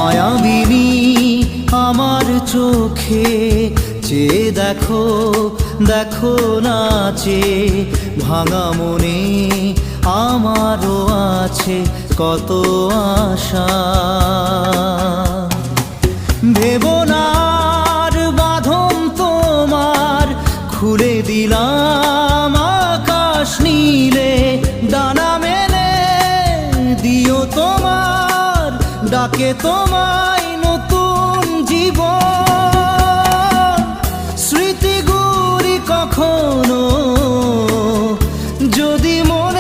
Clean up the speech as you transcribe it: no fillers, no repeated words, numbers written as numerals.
মায়াবিনী আমার চোখে চেয়ে দেখো, দেখো নাচে ভাঙা মনে আমারও আছে কত আশা। ভেবো না আর বাঁধন তোমার, খুলে দিলাম আকাশ নীলে, ডানা মেলে দিও তোমার ডাকে তোমায় নতুন জীবন। স্মৃতিগুলি কখনো যদি মনে